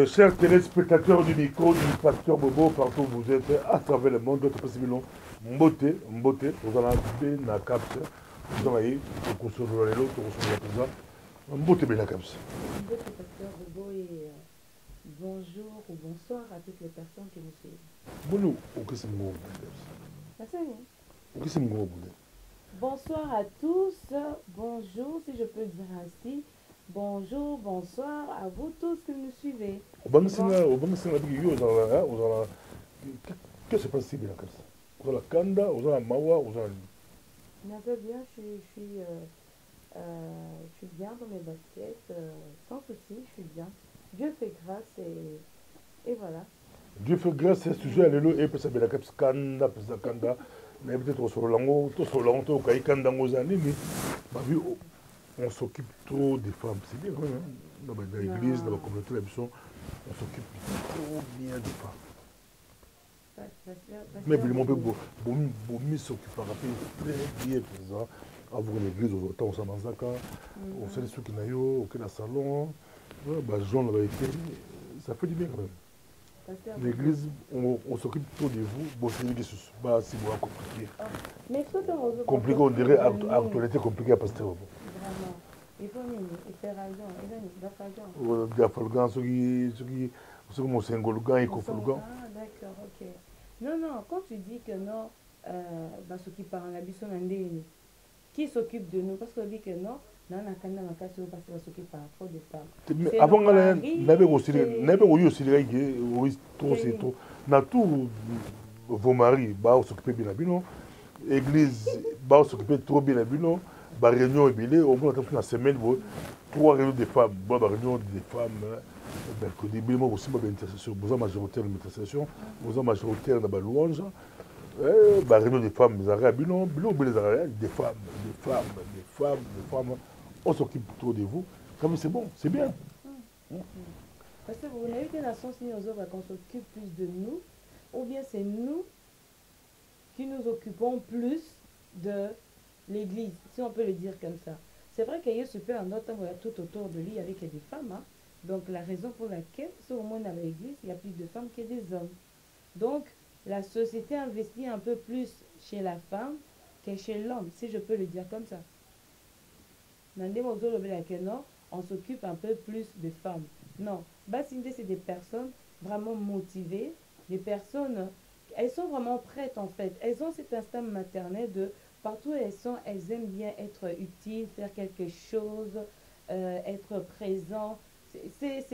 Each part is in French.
Chers téléspectateurs du micro du pasteur Bobo, partout où vous êtes, à travers le monde, d'autres possibles Mbote, vous en avez na caps, vous en avez, vous consommez l'autre, vous consommez la présent, Mbote bien la caps. Mbote pasteur Bobo et bonjour ou bonsoir à toutes les personnes qui nous suivent. Bono, au que c'est mon Merci. au que c'est mon Bonsoir à tous, bonjour si je peux dire ainsi. Bonjour, bonsoir à vous tous qui nous suivez. Au banc c'est là, vous en qu'est-ce qui se passe bien la caps? Vous en la Kanda, vous en la Mawa, vous en Un peu bien, je suis bien dans mes baskets, sans souci, je suis bien. Dieu fait grâce et voilà. Dieu fait grâce à ce sujet, alléluia, et puis ça bien la caps Kanda, puis ça Kanda. Mais peut-être sur l'ango, tout sur l'ango, tout caï Kanda aux années, mais ma vie, on s'occupe trop des femmes, c'est bien quand même. Hein? Dans l'église, dans la communauté, on s'occupe trop bien des femmes. Mais évidemment, Bomi s'occupe très bien, présent. Avoir une église, autant on s'en mazaka, on sait les trucs qui n'aillent, aucun salon, Jean l'avait été, ça fait du bien quand même. L'église, on s'occupe trop de vous, bon, c'est une question, c'est moins compliqué. Mais est-ce que tu as Compliqué, on dirait, actualité compliquée à pasteur. Vraiment. Il faut faire raison, il faut raison. Il faut le gars, ceux qui sont singolgan, il faut le gars. Ah, d'accord, ok. Non, non, quand tu dis que non, ceux qui parlent la bisson qui s'occupe de nous, parce qu'on dit que non, non, on a quand même un cas parce qu'on s'occupe par trop de femmes. Mais avant, on avait aussi les trop, na tout vos maris, bah, s'occuper bien la non. Église, bah, s'occuper trop bien la non. Bah, réunion et billet, au moins, la semaine, 3 réunions de femmes, bah, réunion des femmes, mercredi, bien, aussi, bah, intercession, vous avez majoritaire de l'intercession, vous avez majoritaire de la louange, bah, réunion des femmes, des arrêts, bilan, des femmes, on s'occupe trop de vous, comme c'est bon, c'est bien. Parce que vous n'avez qu'une nation si nous autres qu'on s'occupe plus de nous, ou bien c'est nous qui nous occupons plus de l'église, si on peut le dire comme ça. C'est vrai qu'il y a super un autre tout autour de lui avec des femmes. Hein? Donc la raison pour laquelle, si au moins dans l'église, il y a plus de femmes que des hommes. Donc la société investit un peu plus chez la femme que chez l'homme, si je peux le dire comme ça. On s'occupe un peu plus de femmes. Non, Basinde, c'est des personnes vraiment motivées, des personnes, elles sont vraiment prêtes en fait. Elles ont cet instinct maternel de partout où elles sont, elles aiment bien être utiles, faire quelque chose, être présent. C'est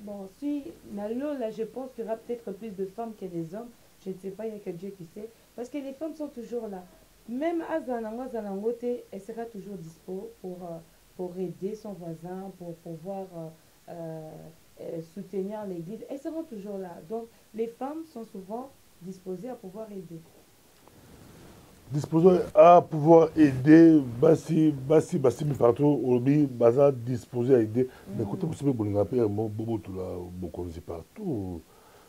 bon, si, là, je pense qu'il y aura peut-être plus de femmes que des hommes. Je ne sais pas, il n'y a que Dieu qui sait. Parce que les femmes sont toujours là. Même à Zanangote, elle sera toujours dispo pour aider son voisin, pour pouvoir soutenir l'église. Elles seront toujours là. Donc, les femmes sont souvent disposées à pouvoir aider. Disposé à pouvoir aider, Bassi, mais partout, Obi, Baza disposé à aider. Mais écoutez, vous savez, Bobo, tout là, beaucoup, c'est partout.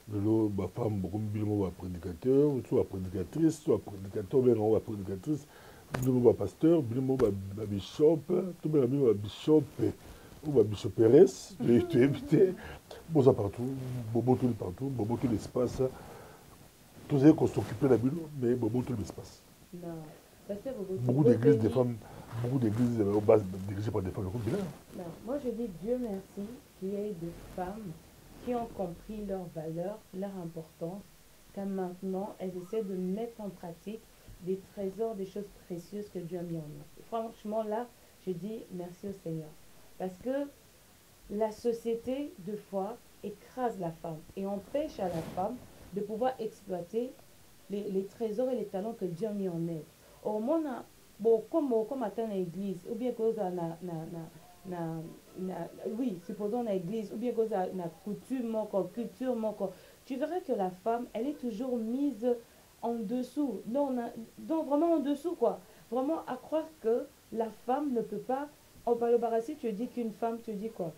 Ma femme, beaucoup de prédicateur, soit prédicatrice, soit prédicateur, bien on va prédicatrice, bien pasteur, bien bishop, tout bien bishop, ou bishop Pérez, tu es invité, bon ça partout, Bobo tout partout, Bobo tout l'espace, tous ceux qu'on s'occupe de la bulle, mais Bobo tout l'espace. Beaucoup d'églises, des femmes, beaucoup d'églises dirigées par des femmes, non, moi je dis Dieu merci qu'il y ait des femmes qui ont compris leur valeur, leur importance, car maintenant elles essaient de mettre en pratique des trésors, des choses précieuses que Dieu a mis en eux. Franchement là, je dis merci au Seigneur. Parce que la société, de fois, écrase la femme et empêche à la femme de pouvoir exploiter les trésors et les talents que Dieu a mis en elle. Au moins, comme atteint l'église, ou bien cause oui, supposons l'église, ou bien cause la coutume, culture, tu verras que la femme, elle est toujours mise en dessous. Donc, vraiment en dessous, quoi. Vraiment à croire que la femme ne peut pas. En parle si tu dis qu'une femme, tu dis quoi?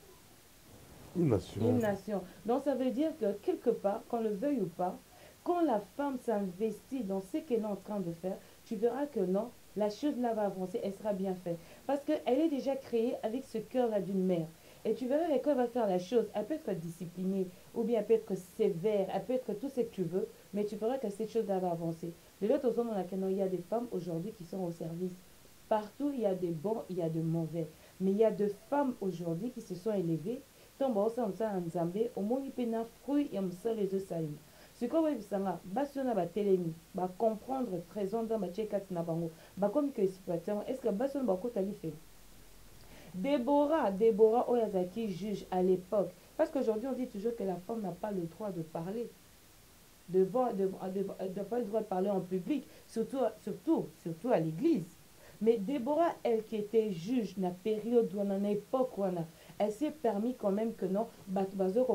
Une nation. Une nation. Donc ça veut dire que quelque part, qu'on le veuille ou pas, quand la femme s'investit dans ce qu'elle est en train de faire, tu verras que non, la chose là va avancer, elle sera bien faite. Parce qu'elle est déjà créée avec ce cœur-là d'une mère. Et tu verras que quand elle va faire la chose, elle peut être disciplinée, ou bien elle peut être sévère, elle peut être tout ce que tu veux, mais tu verras que cette chose-là va avancer. De l'autre côté, il y a des femmes aujourd'hui qui sont au service. Partout, il y a des bons, il y a des mauvais. Mais il y a des femmes aujourd'hui qui se sont élevées. Tant bon, ça, en Zambé, au moins, il peut y avoir fruit et les œufs salés. Ce qu'on veut savoir, c'est que télémi, comprendre, présenter, checker, comme que est-ce que Basson va fait Déborah Oyazaki juge à l'époque. Parce qu'aujourd'hui, on dit toujours que la femme n'a pas le droit de parler. De pas le droit de parler en public, surtout à l'église. Mais Déborah, elle qui était juge dans la période où on a époque où on a, elle s'est permis quand même que non,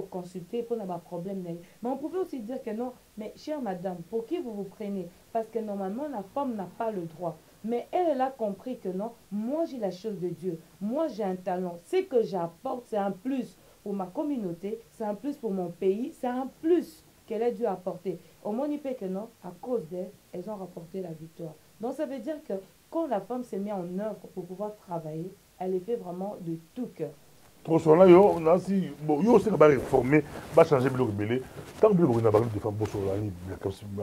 consulter pour avoir problème. Mais on pouvait aussi dire que non, mais chère madame, pour qui vous vous prenez? Parce que normalement, la femme n'a pas le droit. Mais elle a compris que non, moi j'ai la chose de Dieu, moi j'ai un talent. Ce que j'apporte, c'est un plus pour ma communauté, c'est un plus pour mon pays, c'est un plus qu'elle a dû apporter. Au moins, il peut que non, à cause d'elle, elles ont rapporté la victoire. Donc ça veut dire que quand la femme se met en œuvre pour pouvoir travailler, elle le fait vraiment de tout cœur. Trop souvent, yo, on a si, bon, yo, c'est que va réformer, va changer le billet. Tant que vous n'avez pas de femmes, bosso, là,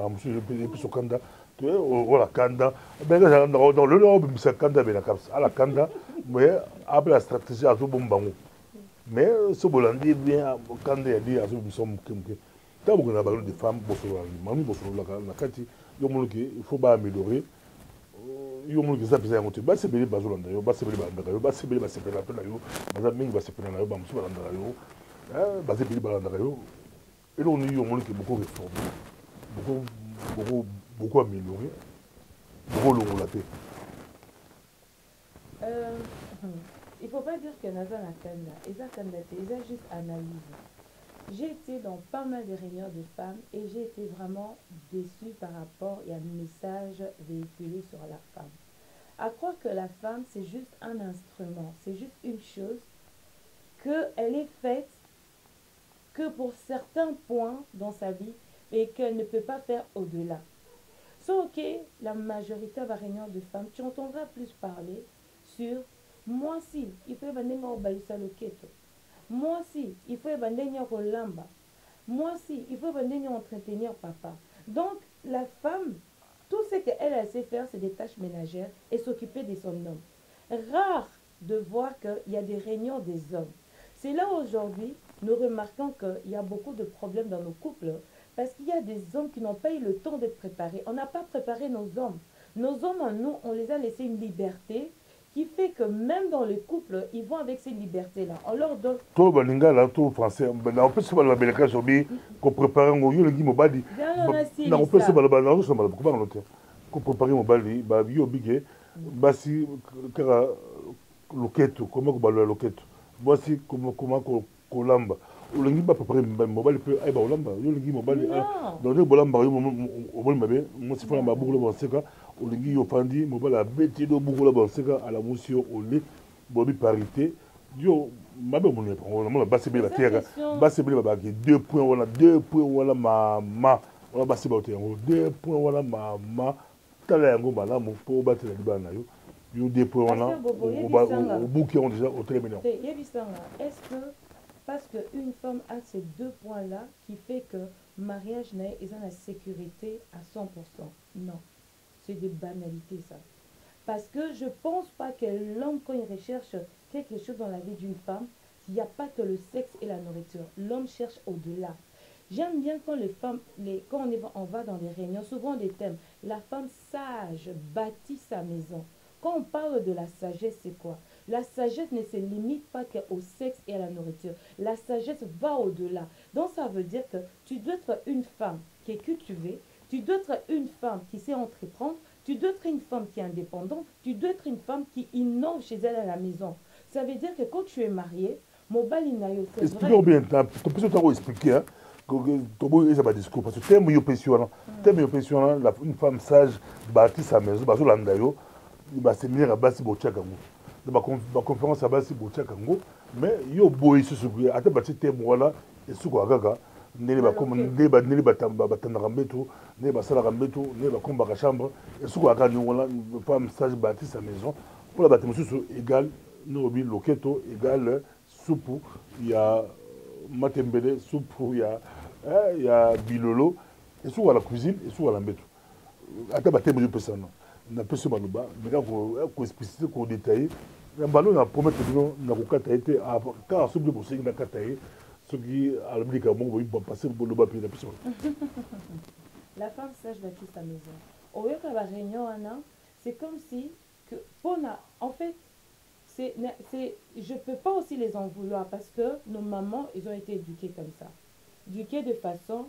monsieur, et puis sur Kanda, tu vois, voilà, Kanda, ben, dans le nord, c'est Kanda, ben, à la Kanda, mais après la stratégie, à tout bon bango. Mais ce bolandi, bien, Kanda, il dit, à tout bon somme, tant que vous n'avez pas de femmes, bosso, là, mamie, bosso, là, la Kati, il faut pas améliorer. Yo mo kiza pesa yango te ba sebele bazolanda yo ba sebele bandaka yo ba sebele ba sepela pe na yo baza mingi ba sepela na yo ba musu balanda yo ba sebele balanda yo et donc yo mo ki beaucoup réformer beaucoup améliorer beaucoup longola te. Il ne faut pas dire que Naza Nakanda, ils ont juste analysé. J'ai été dans pas mal de réunions de femmes et j'ai été vraiment déçue par rapport à un message véhiculé sur la femme. À croire que la femme, c'est juste un instrument, c'est juste une chose, qu'elle est faite que pour certains points dans sa vie et qu'elle ne peut pas faire au-delà. Sauf que la majorité de réunions de femmes, tu entendras plus parler sur moi si, il faut venir au balisa loketo. Moi aussi, il faut venir au lamba. Moi aussi, il faut venir entretenir papa. Donc, la femme, tout ce qu'elle sait faire, c'est des tâches ménagères et s'occuper de son homme. Rare de voir qu'il y a des réunions des hommes. C'est là aujourd'hui, nous remarquons qu'il y a beaucoup de problèmes dans nos couples parce qu'il y a des hommes qui n'ont pas eu le temps d'être préparés. On n'a pas préparé nos hommes. Nos hommes, nous, on les a laissé une liberté qui fait que même dans le couple, ils vont avec ces libertés-là. On leur donne... Tout le monde là, tout français, on peut se faire la belle case qu'on prépare un goût, le guimau badi. Non, on peut se faire la belle case, qu'on prépare un bali, yo bigé, basi, car loquette, comment qu'on balou la loquette. Voici comment qu'on lamba. Le guimau préparer un mobile peut aller au lamba. Yo le guimau bali, dans le bolamba, au bon mabé, moi si faut la boucle de bonseca. Olingi yo fandi mobala beti do bukola bonseka à la motion au lait bobi parité yo mabe mon on basi be la terre basi be ba 2 points wala 2 points wala mama wala basi ba te 2 points wala mama tala yango malamu po batela libana yo yo 2 points wala au bouquet on déjà au très bien. Est-ce que parce qu'une femme a ces 2 points-là qui fait que mariage n'est pas la sécurité à 100%? Non. C'est des banalités, ça. Parce que je ne pense pas que l'homme, quand il recherche quelque chose dans la vie d'une femme, il n'y a pas que le sexe et la nourriture. L'homme cherche au-delà. J'aime bien quand les femmes, quand on va dans des réunions, souvent des thèmes, la femme sage bâtit sa maison. Quand on parle de la sagesse, c'est quoi? La sagesse ne se limite pas qu'au sexe et à la nourriture. La sagesse va au-delà. Donc ça veut dire que tu dois être une femme qui est cultivée, tu dois être une femme qui sait entreprendre, tu dois être une femme qui est indépendante, tu dois être une femme qui innove chez elle à la maison. Ça veut dire que quand tu es mariée, mon balinayo, c'est vrai. Expliquons bien, tu peux expliquer, hein, que ça va discours, parce que thème une femme sage bâtit sa maison, parce que l'andayo, il va se venir à Bassi Bochakango. Dans ma conférence à Bassi Bochakango, mais yo boy se souviens, à te bâtir thème voilà, et ce qu'on a gaga. Nele ba comme nele ba tanda rambeto nele ba sala rambeto nele ba komba ka chambre et ce qu'on a nous voilà une femme sage bâtit sa maison pour la bâtiment égal nobi loketo égal soupe, il y a matembele, soupe, il y a bilolo, et sur la cuisine, et sur la mbéto. Attends, bah, t'es mieux que ça, non? On a peu ce maloba, mais quand on explicite, qu'on détaille, un ballon, on a promis que nous avons été, quand on s'oublie pour ce qui n'a qu'à tailler, ce qui, à l'Amérique, on va passer le bas puis la personne. La femme sage bâtit sa maison. Au lieu que la réunion, c'est comme si, que, en fait, je ne peux pas aussi les en vouloir parce que nos mamans, ils ont été éduqués comme ça. Éduqués de façon,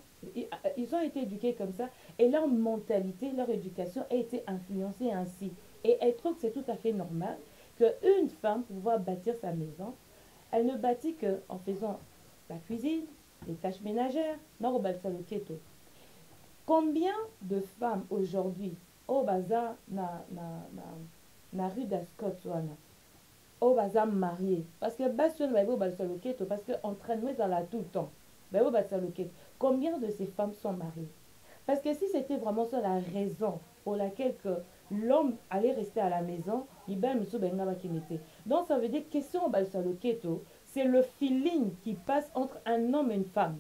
ils ont été éduqués comme ça et leur mentalité, leur éducation a été influencée ainsi. Et elle trouve que c'est tout à fait normal qu'une femme, pour pouvoir bâtir sa maison, elle ne bâtit qu'en faisant la cuisine, les tâches ménagères, non, au le keto. Combien de femmes aujourd'hui, au bazar, na rue d'Ascot, au bazar marié, parce que parce que entraînement dans la tout le temps. Combien de ces femmes sont mariées? Parce que si c'était vraiment ça la raison pour laquelle que l'homme allait rester à la maison, donc ça veut dire que question c'est le feeling qui passe entre un homme et une femme.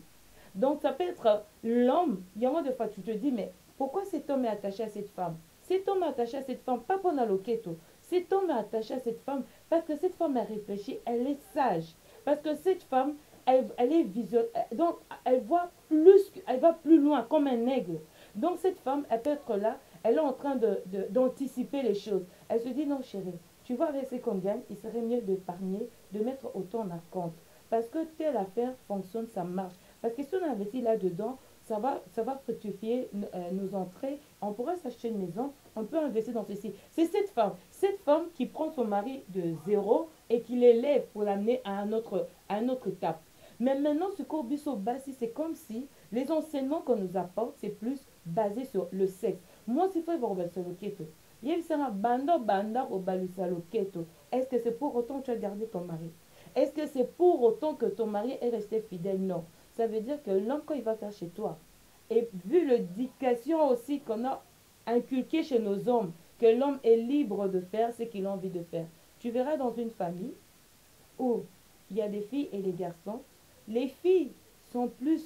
Donc ça peut être l'homme, il y a des fois tu te dis, mais pourquoi cet homme est attaché à cette femme? Cet homme est attaché à cette femme, pas pour le keto. Cet homme est attaché à cette femme parce que cette femme a réfléchi, elle est sage. Parce que cette femme, elle est vision, donc elle voit plus, elle va plus loin comme un aigle. Donc cette femme, elle peut être là, elle est en train d'anticiper les choses. Elle se dit, non chérie, tu vois avec ce qu'on gagne, il serait mieux d'épargner, de mettre autant en compte. Parce que telle affaire fonctionne, ça marche. Parce que si on investit là-dedans, ça va fructifier nos entrées. On pourrait s'acheter une maison, on peut investir dans ceci. C'est cette femme qui prend son mari de zéro et qui l'élève pour l'amener à un autre étape. Mais maintenant, ce corbisso bassi, c'est comme si les enseignements qu'on nous apporte, c'est plus basé sur le sexe. Moi, si faut voir le keto. Est-ce que c'est pour autant que tu as gardé ton mari? Est-ce que c'est pour autant que ton mari est resté fidèle? Non. Ça veut dire que l'homme, quand il va faire chez toi, et vu l'éducation aussi qu'on a inculquée chez nos hommes, que l'homme est libre de faire ce qu'il a envie de faire. Tu verras dans une famille où il y a des filles et des garçons, les filles sont plus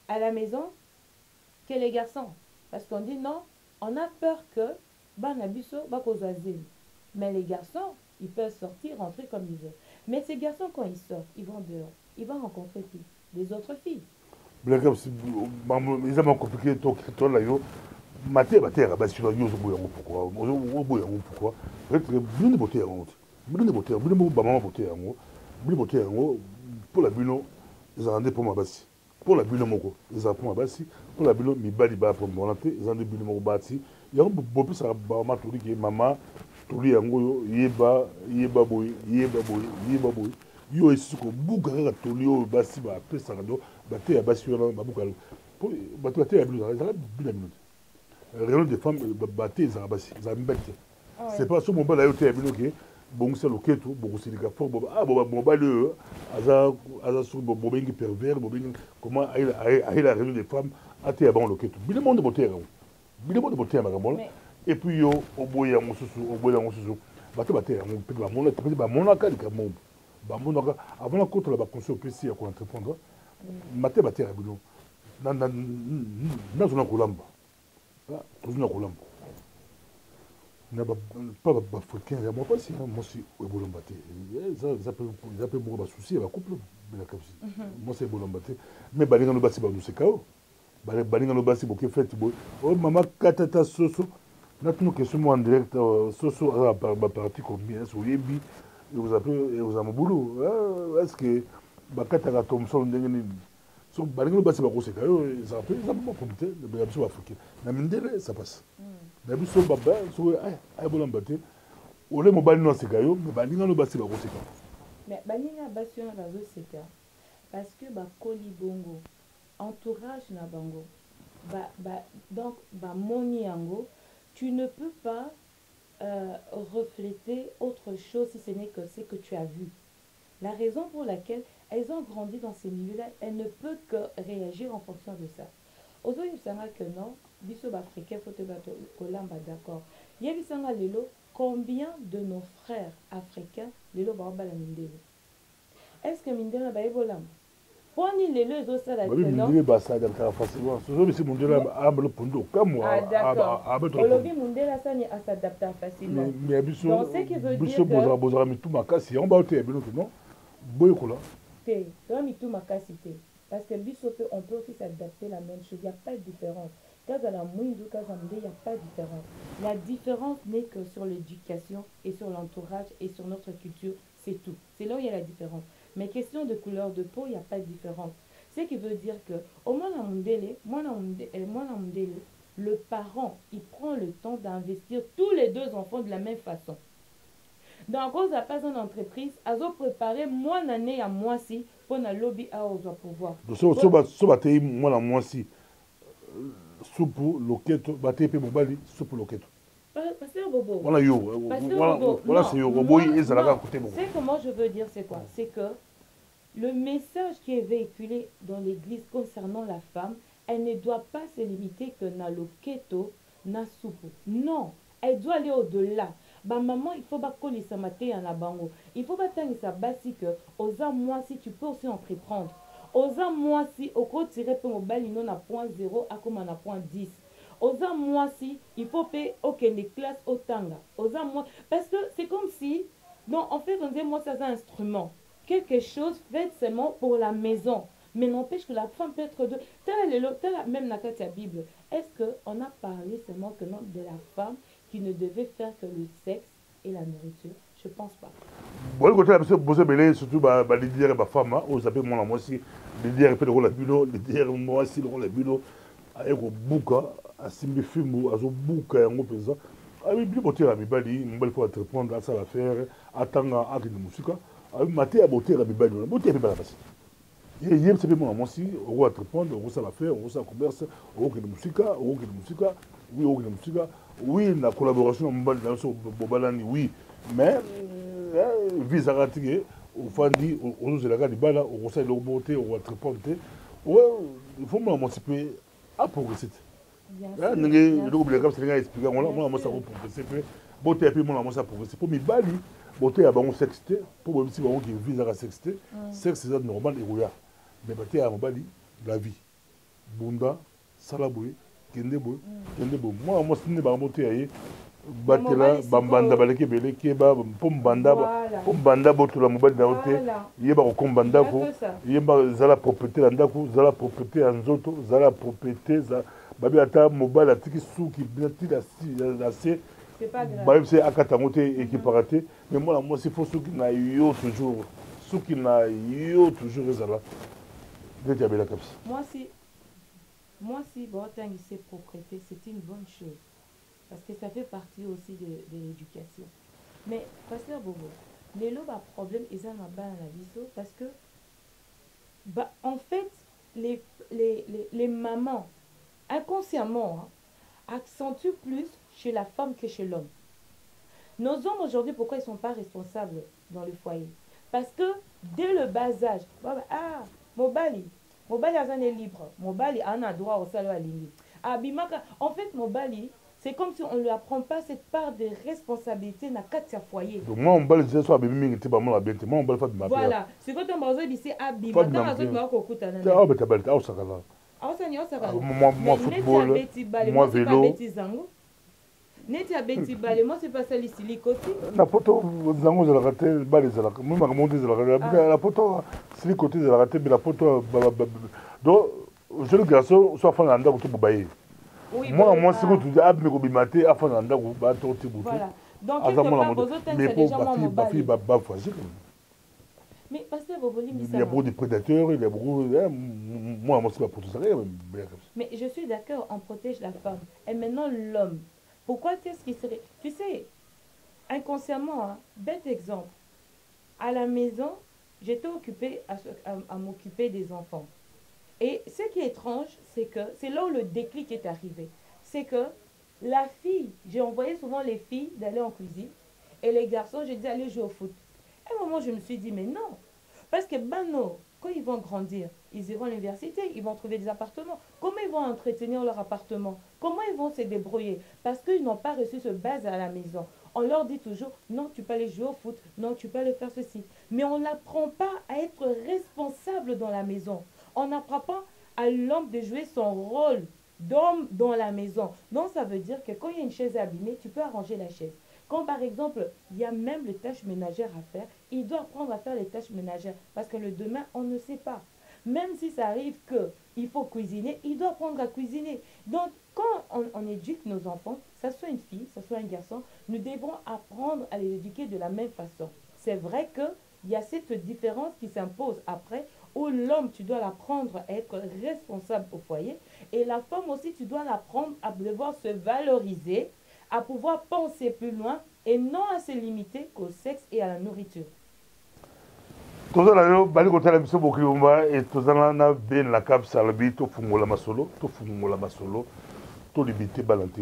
à la maison que les garçons. Parce qu'on dit non, on a peur que mais les garçons, ils peuvent sortir, rentrer comme ils veulent. Mais ces garçons, quand ils sortent, ils vont dehors. Ils vont rencontrer qui? Des autres filles. Ils ont compliqué toi là, maté, sur la pourquoi? Pourquoi? Peut-être bien de beauté en honte. Bien de beauté, bien de beauté en haut. Bien de beauté en haut. Pour la bulle, ils ont rendez pour ma basse. Pour la bulle, ils ont pour ma basse. Pour la bulle, mi bali ba pour mon entrée, ils ont des bulles mon bâti. Il y a un peu ça, ma touri qui est maman, touri en haut, yeba boy, yeba boy, yeba boy. Yo esi ko buka kaka toli oyo basi bapesaka do bate ya basi wana babuka bato bate ya bino ezalaka bina bino te réunion de femmes bate ezalaka basi ezala mibali te c'est pas so mobali ayo te ya bino ke bongisa loketo bokosilika fort mobali oyo aza soki bobengi pervers bobengi comment ayela réunion de femmes ate ya bango loketo bino monde boteyaka ngo bino monde boteya makambo wana et puis yo oboyi yango susu bato bate yango mpe bamonaka likambo avant la côte, la conseil au PC à entreprendre. Maté baté à boulot. Dans Colamba. Dans Colamba. Pas africain, moi pas si moi si au Bolombaté. Ça peut beaucoup de soucis à la couple. Moi c'est Bolombaté. Mais balinga no basi ba nous c'est kao. Balinga no basi boké fait oh maman katata soso. Natunu que moi en direct soso à partie combien sur Yebi. Vous avez un boulot. Est-ce que bakataka Thomson ndenge nini so balingo basi bakoseka yo ça peut ça pas comité de biso africain na mindele ça passe na biso baba so ay bolamba te ole mobali no seka yo mais balingo no basi bakoseka mais balinga basi na bazo seka parce que bakoli bongo entourage na bango donc moni yango tu ne peux pas refléter autre chose si ce n'est que ce que tu as vu. La raison pour laquelle elles ont grandi dans ces milieux-là, elles ne peuvent que réagir en fonction de ça. Aujourd'hui, il y que non, biso africain, faut te battre kolamba d'accord. Il y a lelo combien de nos frères africains lelo ba bala mindele. est-ce que mindela bayebolama poni lelo ezosala oui mindele basadaka facilement sozo bisi mundela abalo pundo kamwa ah d'accord abeto olobi mundela sani s'adapte facilement mais biso donc ce qui veut biso dire que bozara mitu makasi on ba te bino non boyekola te toi mitu makasi te parce que biso pe on peut aussi s'adapter la même chose, il n'y a pas de différence. Kazala mwindu kazamde, il n'y a pas de différence. La différence n'est que sur l'éducation et sur l'entourage et sur notre culture, c'est tout. C'est là où il y a la différence. Mais question de couleur de peau, il n'y a pas de différence. Ce qui veut dire que au moins le parent, il prend le temps d'investir tous les deux enfants de la même façon. Donc, cause à pas une entreprise, à préparer moi l'année à moi si pour na lobby à aux pouvoir. So batei moi la moi si supu loketo batei pe mobali supu loketo. Pasteur Bobo. Voilà yo. Voilà c'est yo boy et ça la côté beaucoup. C'est que moi je veux dire c'est quoi? C'est que le message qui est véhiculé dans l'église concernant la femme, elle ne doit pas se limiter que na loketo na supu. Non, elle doit aller au-delà. Bah maman, il faut pas coller sa maté à la bango. Il faut pas tenir sa basi que aux moi si tu peux aussi entreprendre. Aux moi si au côté tirer pour mobile non à point 0 à comme à point 10. Aux moi si il faut payer ok les classes au tanga. Aux moi parce que c'est comme si non en fait on dit moi ça c'est un instrument quelque chose fait seulement pour la maison. Mais n'empêche que la femme peut être de même la carte de la Bible. Est-ce qu'on a parlé seulement que non de la femme qui ne devait faire que le sexe et la nourriture? Je pense pas. Bon, le côté là, vous avez surtout les dire ma femme, vous appelez moi aussi, les dire peut le rôle bureau, les dire moi aussi le rôle bureau, avec au bouca, à simbi film, à zo bouca, en pesant. Ah oui, bien beauté à mi bali, une belle fois à répondre à ça l'affaire, attendre à une musique. Ah oui, maté à beauté à mi bali, beauté à mi bali. Et hier, c'est moi aussi, on va répondre, on va ça l'affaire, on va ça commerce, on va que de musique, on va que de musique, oui, on va que de musique. Oui, la collaboration oui, mais vise à ratifier, au fandi, on nous a regardé bala, on conseille le beauté, on va te répondre. Ouais, il faut m'émanciper à progresser. Le groupe de la c'est expliqué, on a ça progresser, beauté et puis on a ça progresser. Pour mes bali, beauté à bon sexté, pour moi aussi, qui vise à sexté, sexe c'est normal et roya. Mais beauté à mon bali, la vie. Bunda, salaboué. Kende bo moi c'est ne ba monter aye batela bambanda baleke bele keba pombanda botula mobali na ote yeba ko kombanda ko yeba zala propriété la ndako zala propriété ya nzoto zala propriété za babi ata mobali atiki suki binati la c'est pas grave ba c'est akata moté équiparate mais moi c'est faut suki na yo toujours suki na yo toujours ezala de bela kapsi moi, si Boateng sait propriété, c'est une bonne chose. Parce que ça fait partie aussi de l'éducation. Mais, Pasteur Bobo, les lots à problème, ils ont un bas à la viso parce que, bah, en fait, les mamans, inconsciemment, accentuent plus chez la femme que chez l'homme. Nos hommes aujourd'hui, pourquoi ils ne sont pas responsables dans le foyer? Parce que, dès le bas âge, Mobali, Mobali est libre. Mobali a un droit au salaire à l'île. En fait, Mobali, c'est comme si on ne lui apprend pas cette part de responsabilité dans le foyer. Donc moi, on va le dire, soit Abimi, tu vas la bête. Moi, on va le faire de ma part. Voilà. C'est quand on va dire, c'est Abimi. Quand on va dire, ah, mais t'as belle, ah, ça va. Moi, football, moi, vélo. Neti a beti bale, moi c'est pas ça ici, côté. La poto, zango de la raté, balé de la. Moi, ma monté de la raté. La poto, c'est le côté de la raté, mais la poto. Donc, je le garçon, soit fan d'anda ou tout bailler. Moi, c'est quand tu dis, ah, mais comme maté, à fan d'anda ou bah, tout est voilà. Donc, quelque part, vos autres, c'est déjà ma fille, mais parce que vous voulez il y a beaucoup de prédateurs, il y a beaucoup. Moi, c'est pas pour tout ça. Mais je suis d'accord, on protège la femme. Et maintenant, l'homme. Pourquoi est-ce qu'il serait... Tu sais, inconsciemment, hein, bête exemple. À la maison, j'étais occupée à m'occuper des enfants. Et ce qui est étrange, c'est que c'est là où le déclic est arrivé. C'est que la fille, j'ai envoyé souvent les filles d'aller en cuisine. Et les garçons, j'ai dit allez jouer au foot. À un moment, je me suis dit, mais non. Parce que, non, quand ils vont grandir, ils iront à l'université, ils vont trouver des appartements. Comment ils vont entretenir leur appartement? Comment ils vont se débrouiller? Parce qu'ils n'ont pas reçu ce base à la maison. On leur dit toujours, non, tu peux aller jouer au foot, non, tu peux aller faire ceci. Mais on n'apprend pas à être responsable dans la maison. On n'apprend pas à l'homme de jouer son rôle d'homme dans la maison. Donc, ça veut dire que quand il y a une chaise abîmée, tu peux arranger la chaise. Quand, par exemple, il y a même les tâches ménagères à faire, il doit apprendre à faire les tâches ménagères. Parce que le demain, on ne sait pas. Même si ça arrive qu'il faut cuisiner, il doit apprendre à cuisiner. Donc, quand on éduque nos enfants, que ce soit une fille, que ce soit un garçon, nous devons apprendre à les éduquer de la même façon. C'est vrai qu'il y a cette différence qui s'impose après, où l'homme, tu dois l'apprendre à être responsable au foyer, et la femme aussi, tu dois l'apprendre à devoir se valoriser, à pouvoir penser plus loin, et non à se limiter qu'au sexe et à la nourriture. Toza na yo bali kotala biso bokiyumba et toza na ben la cap salbi to fungola masolo to limité balante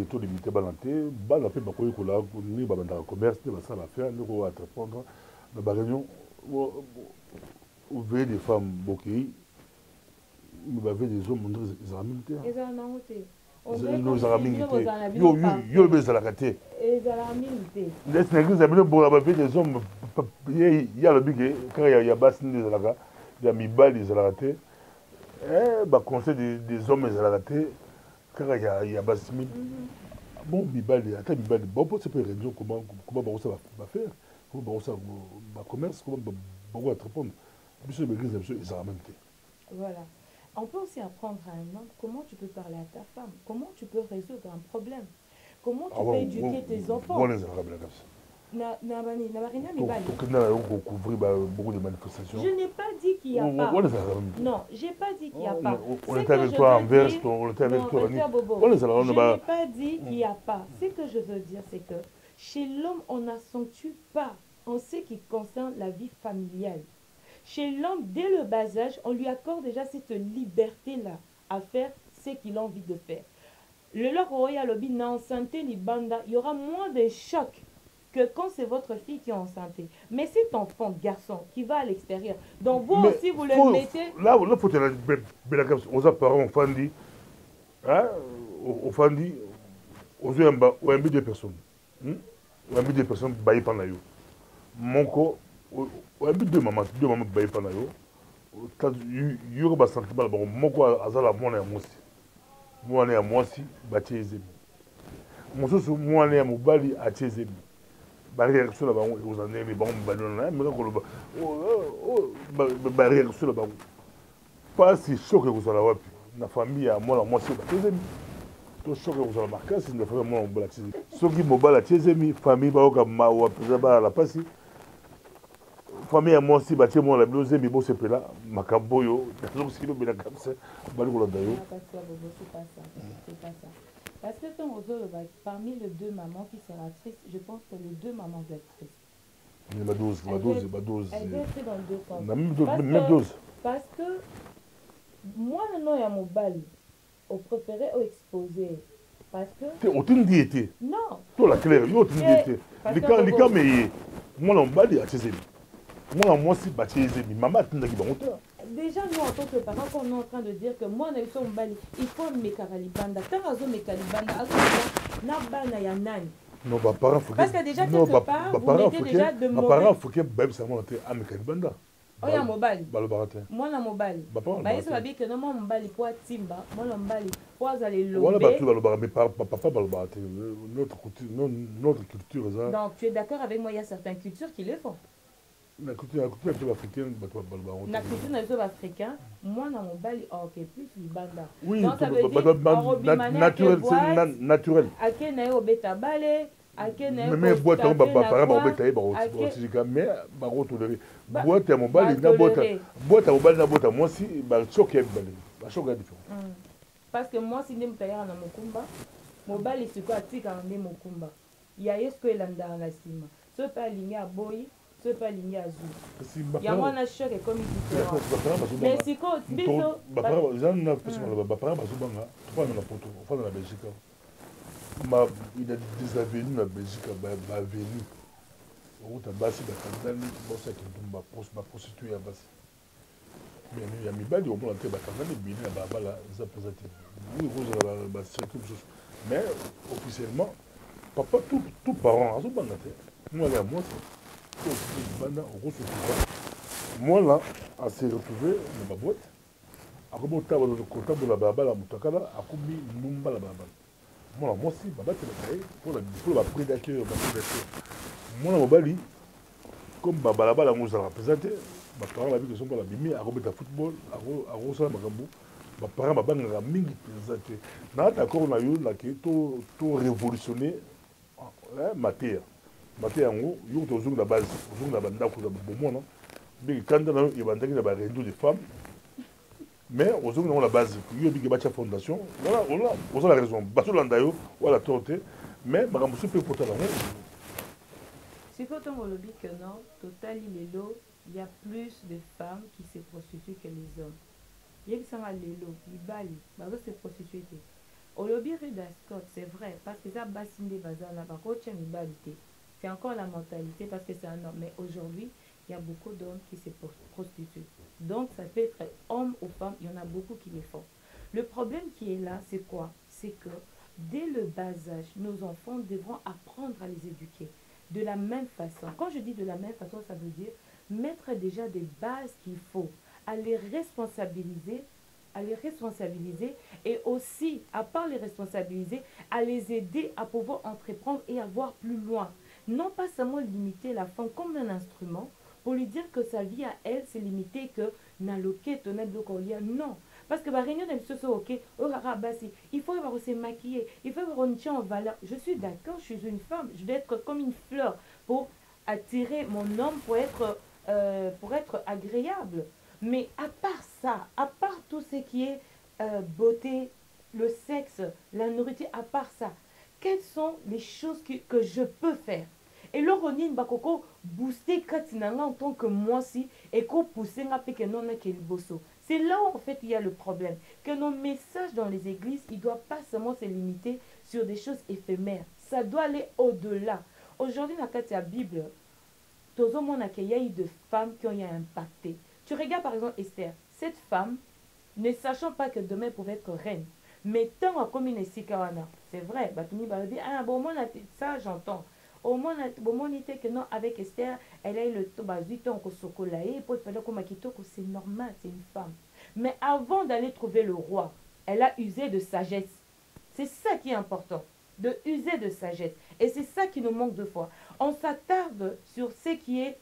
bala pe bakoyi kola ni babanda commerce te basala faire ni ko entreprendre na ba réunion ouvrir des femmes boki mais ba des hommes ils ont même terre nous avons mis yo bezalaka te laisse l'église abino bola ba des hommes il y a le big quand il y a bas des zalaka il y a mibali zalaka te ba conseil des hommes zalaka te quand il y a bas bon mibali ata mibali bon pour se faire réunion comment ba ça va faire comment ba ça ba commerce comment ba entreprendre biso l'église ils ont même te voilà. On peut aussi apprendre à un homme comment tu peux parler à ta femme, comment tu peux résoudre un problème, comment tu peux éduquer tes enfants. Beaucoup de manifestations. Je n'ai pas dit qu'il n'y a pas. Non, je n'ai pas dit qu'il n'y a pas. On était avec toi en verse, on était avec toi. Je n'ai pas dit qu'il n'y a pas. Ce que je veux dire, c'est que chez l'homme, on n'accentue pas en ce qui concerne la vie familiale. Chez l'homme, dès le bas âge, on lui accorde déjà cette liberté-là à faire ce qu'il a envie de faire. Le log royal lobby n'a en santé ni banda, il y aura moins de chocs que quand c'est votre fille qui est en santé. Mais cet enfant, garçon, qui va à l'extérieur, donc vous aussi, vous le mettez... Là, il faut que aux parents, on dit, aux ambits de personnes. Aux ambits de personnes, baillent pendant eux. Mon co, aux ambits de maman baillent pendant eux. Il y a un sentiment, mon co, azala, mon est à moi aussi. Moi, on est à moi aussi, bâti ezemi. Mon sous, moi, on est à Moubali, à Tchezemi. Barrière sur la banque, vous en avez les banques, mais barrière sur la banque. Pas si chaud que vous allez avoir. La famille, à moi, la moitié, bâti ezemi. Tout chaud que vous allez marquer, c'est une famille, moi, on bâti ezemi. Ceux qui m'ont bâti ezemi, famille, bah, au ma ou à la passe. Famille à moi aussi, bâti moi, la bluse, mais bon, c'est là, ma caboyo, donc si le bien comme ça, balou la d'ailleurs. C'est pas ça. Parce que ton réseau, parmi les deux mamans qui sera triste, je pense que les deux mamans doivent être tristes. Mais ma dose. Elle doit être dans le deux sens. Même dose. Parce que moi, non, il y a mon bal, au préféré au exposé. Parce que. Au team diété. Non. Toi, la claire, au team diété. Les cas, mais moi, on bal, à Tchezemi. Moi aussi, maman, tu n'as pas déjà, nous, en tant que parents, on est en train de dire que moi, il faut me caralibanda. Tant que me caralibanda, non, bah, parents, faut parce que déjà, quelque part, vous mettez déjà de mauvais... Parents, faut que même ça monte à me caralibanda. Oh, il y a mobile. Moi, na mobile. Bah, il s'agit que non, mon mobile pour timba, moi, mon mobile pour aller le. Voilà, mais papa, notre culture, ça. Donc, tu es d'accord avec moi, il y a certaines cultures qui le font. La culture africaine, la culture africaine, moi dans mon bal, ok, plus libanda. Oui, donc ça veut dire naturel, c'est naturel. À quel naïo beta balé, à quel naïo mais boîte en bas, par beta, mais baroto de boîte à mon bal, boîte à mon bal, boîte à moi si, bah choc est balé, bah choc est différent. Parce que moi si n'est pas dans mon combat, mon bal est ce quoi tique en mon combat. Il y a est-ce que l'anda en la cima, ce pas aligné à boy. Ce n'est pas aligné à Zou. Il y a un choc et comme différent. Mais si quand tu dis ça, je n'ai pas de Belgique. Il a des avenues la Belgique, avenue. On a basé la Tanzanie, ma prostituée à Bassi. Mais il y a mis bali au moins la Tanzanie, il y a Babala, ça présente. Oui, mais officiellement, papa tout parent azobanga te mwana ya mwasi banda okosusuka mwana ase retrouvé na baboite akomi kotambola balabala motakala akomi numba na balabala mwana mwasi babatelaka ye mpona baprédateur mwana mobali comme babalabala yango ozalaka mpenza te baparent babi keso mpona bimi akobeta football akosala makambo baparent babangaka mingi mpenza te naa d'accord na yo nake to révolutionner mateya yango yo kuta ozongi na base ozongi na bandako na bomona mbeki kanda na yo ebandaki na barendo de femme mais ozongi nango na base yo biki batya fondation wala ozala raison bazolanda yo wala to te mais makambo so mpe potala yango sikoyo ntongo olobi que non totali lelo il y a plus de femmes qui se prostituent que les hommes yebisanga lelo mibali bazose prostitue te olobi Rida Scott c'est vrai parce que eza basi nde bazala bakotia mibali te c'est encore la mentalité parce que c'est un homme mais aujourd'hui il y a beaucoup d'hommes qui se prostituent donc ça peut être homme ou femme il y en a beaucoup qui le font le problème qui est là c'est quoi c'est que dès le bas âge nos enfants devront apprendre à les éduquer de la même façon. Quand je dis de la même façon, ça veut dire mettre déjà des bases qu'il faut, à les responsabiliser et aussi, à part les responsabiliser, à les aider à pouvoir entreprendre et à voir plus loin. Non pas seulement limiter la femme comme un instrument pour lui dire que sa vie à elle, c'est limité que n'aloquer, tonner de non. Parce que la réunion de ce ok, il faut se maquiller, il faut avoir une tien en valeur. Je suis d'accord, je suis une femme, je dois être comme une fleur pour attirer mon homme, pour être agréable. Mais à part ça, à part tout ce qui est beauté, le sexe, la nourriture, à part ça, quelles sont les choses que je peux faire? Et là, on y bakoko booster katinanga en tant que moi si et qu'on pousse nga pe que non na ke liboso. C'est là où en fait il y a le problème, que nos messages dans les églises, ils doivent pas seulement se limiter sur des choses éphémères. Ça doit aller au-delà. Aujourd'hui dans la Bible, tous au monde il y a eu de femmes qui ont été impactées. Tu regardes par exemple Esther, cette femme, ne sachant pas que demain pouvait être reine, mais tant comme une sikawana, c'est vrai, Batumi va dire ah bon moi ça j'entends. Au moins on était que non avec Esther elle a eu le temps 8 ans c'est normal, c'est une femme, mais avant d'aller trouver le roi elle a usé de sagesse. C'est ça qui est important, de user de sagesse, et c'est ça qui nous manque de fois. On s'attarde sur ce qui est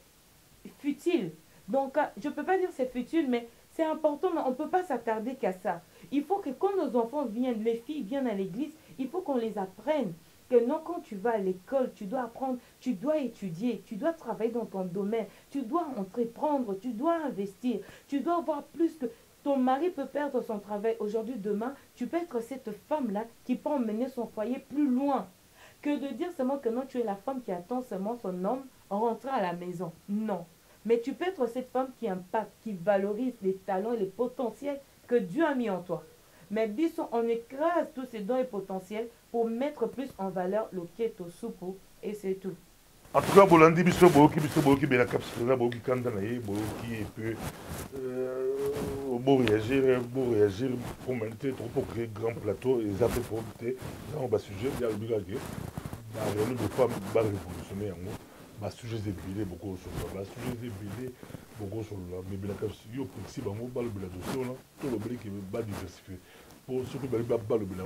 futile, donc je peux pas dire c'est futile, mais c'est important, mais on ne peut pas s'attarder qu'à ça. Il faut que quand nos enfants viennent, les filles viennent à l'église, il faut qu'on les apprenne que non, quand tu vas à l'école, tu dois apprendre, tu dois étudier, tu dois travailler dans ton domaine, tu dois entreprendre, tu dois investir, tu dois avoir plus que... Ton mari peut perdre son travail aujourd'hui, demain, tu peux être cette femme-là qui peut emmener son foyer plus loin que de dire seulement que non, tu es la femme qui attend seulement son homme rentrer à la maison. Non. Mais tu peux être cette femme qui impacte, qui valorise les talents et les potentiels que Dieu a mis en toi. Mais bisous, on écrase tous ces dons et potentiels pour mettre plus en valeur le keto soupo et c'est tout. En tout cas, Bolandi biso boki bela capsule boki kanda na ye boki peut réagir pour maintenir trop pour créer grand plateau et ça fait pour monter dans bas sujet il y a le bigage bah réunion de femmes bah révolutionner en bas sujet ébélé beaucoup sur bas sujet ébélé beaucoup sur la mais bela capsule yo principe bango ba le bela dossier là tout le brique ba diversifier pour ceux qui ba le bela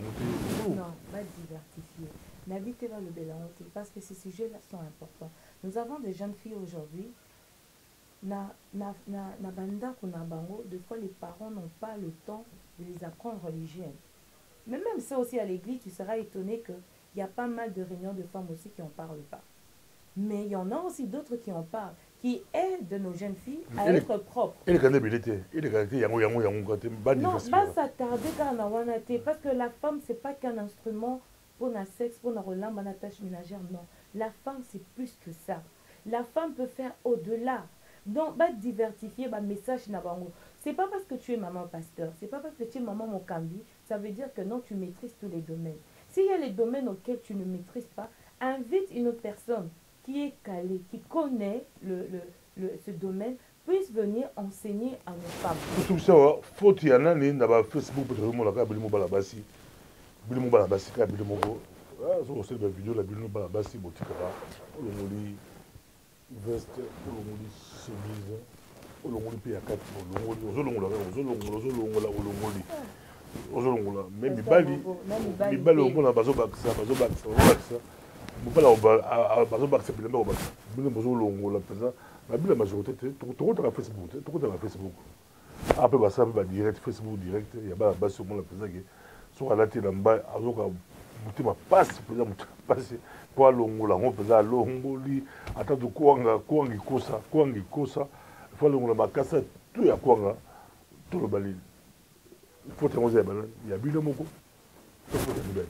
non pas diversifier. N'habitez pas le Bélanté parce que ces sujets-là sont importants. Nous avons des jeunes filles aujourd'hui, na banda kuna bango, des fois les parents n'ont pas le temps de les apprendre l'hygiène. Mais même ça aussi à l'église, tu seras étonné qu'il y a pas mal de réunions de femmes aussi qui n'en parlent pas. Mais il y en a aussi d'autres qui en parlent, qui aident nos jeunes filles à être propres. Et les non, pas s'attarder parce que la femme, c'est pas qu'un instrument pour un sexe, pour une tâche ménagère, non. La femme, c'est plus que ça. La femme peut faire au-delà. Donc, diversifier le message. C'est pas parce que tu es maman pasteur, c'est pas parce que tu es maman Mokambi, ça veut dire que non, tu maîtrises tous les domaines. S'il y a les domaines auxquels tu ne maîtrises pas, invite une autre personne qui est calée, qui connaît ce domaine, puisse venir enseigner à nos femmes. Tout ça, faut y en avoir Facebook pour te remonter à Bilimo Balabasi. Bilimo Balabasi, Bilimo so osali bavideo na bino bana basi botikaka olongoli veste olongoli chemise olongoli mpe ya kati ozolongola me mibali omona bazobakisa mobali bazobakisa bilamba kobakisa bino bozolongola mpenza na bino ya majorité te tokotaka facebook apre basala mpe badirect facebook direct ya bana basi omona mpenza ke soki alati elamba azoka motema pasi mpenza moto pasi mpo alongola yango mpenza alongoli ata kwanga ikosa fo alongola makasa to ya kwanga toloba nini fote yango eza ya bino moko to fote ya mibali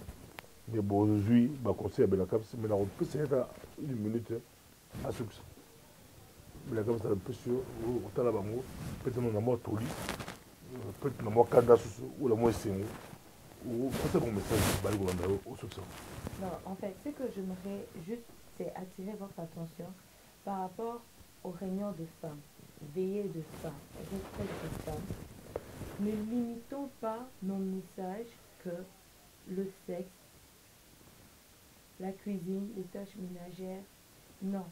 me bozwi baconseil ya belakapsi me nakopesa yeta une minute asukisa belakapsi na mpesi yo otala bango peut-être na mwa toli peut-être na mwa kanda susu ola mwa esengo c'est mon message. Non, en fait, ce que j'aimerais juste, c'est attirer votre attention par rapport aux réunions de femmes, veillées de femmes, retraite de femmes. Ne limitons pas nos messages que le sexe, la cuisine, les tâches ménagères. Non.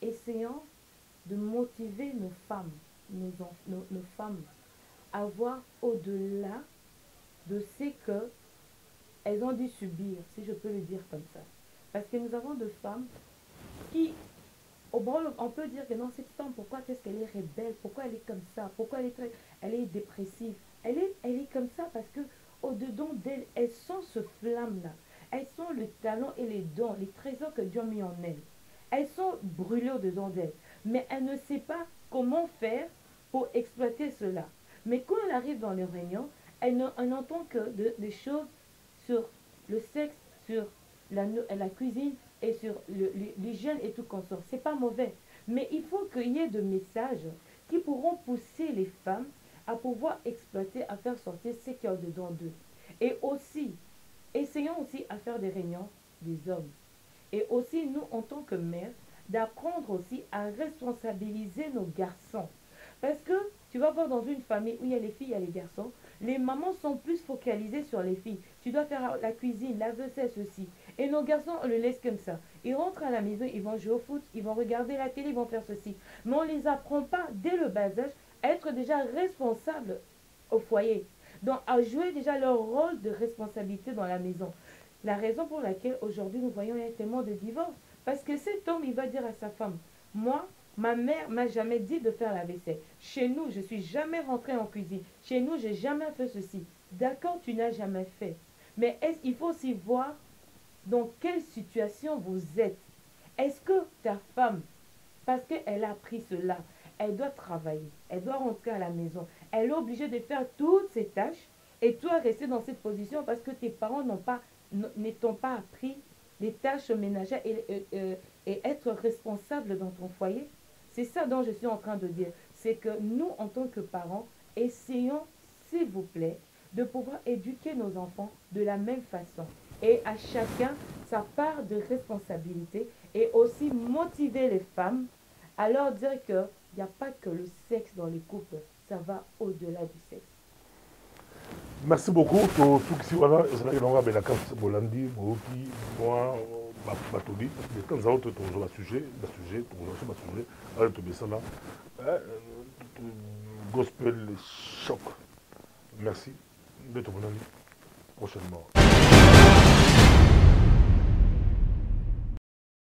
Essayons de motiver nos femmes, nos femmes, à voir au-delà de ce qu'elles ont dû subir, si je peux le dire comme ça. Parce que nous avons des femmes qui, on peut dire que non, cette femme, pourquoi est-ce qu'elle est rebelle? Pourquoi elle est comme ça? Pourquoi elle est dépressive? Elle est comme ça parce que au-dedans d'elle, elles sont ce flamme-là. Elles sont le talent et les dons, les trésors que Dieu a mis en elles. Elles sont brûlées au-dedans d'elles. Mais elle ne sait pas comment faire pour exploiter cela. Mais quand elle arrive dans les réunions, elle n'entend que des choses sur le sexe, sur la cuisine et sur l'hygiène et tout consort. C'est pas mauvais. Mais il faut qu'il y ait des messages qui pourront pousser les femmes à pouvoir exploiter, à faire sortir ce qu'il y a dedans d'eux. Et aussi, essayons aussi à faire des réunions des hommes. Et aussi, nous, en tant que mères, d'apprendre aussi à responsabiliser nos garçons. Parce que tu vas voir dans une famille où il y a les filles, il y a les garçons, les mamans sont plus focalisées sur les filles. Tu dois faire la cuisine, la vaisselle, ceci. Et nos garçons, on le laisse comme ça. Ils rentrent à la maison, ils vont jouer au foot, ils vont regarder la télé, ils vont faire ceci. Mais on ne les apprend pas, dès le bas âge, à être déjà responsables au foyer. Donc, à jouer déjà leur rôle de responsabilité dans la maison. La raison pour laquelle aujourd'hui nous voyons il y a tellement de divorces. Parce que cet homme, il va dire à sa femme, moi, ma mère m'a jamais dit de faire la vaisselle. Chez nous, je suis jamais rentrée en cuisine. Chez nous, j'ai jamais fait ceci. D'accord, tu n'as jamais fait. Mais il faut aussi voir dans quelle situation vous êtes. Est-ce que ta femme, parce qu'elle a appris cela, elle doit travailler, elle doit rentrer à la maison, elle est obligée de faire toutes ces tâches et toi rester dans cette position parce que tes parents ne t'ont pas appris les tâches ménagères et être responsable dans ton foyer? C'est ça dont je suis en train de dire. C'est que nous, en tant que parents, essayons, s'il vous plaît, de pouvoir éduquer nos enfants de la même façon. Et à chacun sa part de responsabilité et aussi motiver les femmes à leur dire qu'il n'y a pas que le sexe dans les couples. Ça va au-delà du sexe. Merci beaucoup. Tout ce qui est Bolandi, moi, Batoli, de temps en temps, on a sujet, gospel choc. Merci de te prochainement.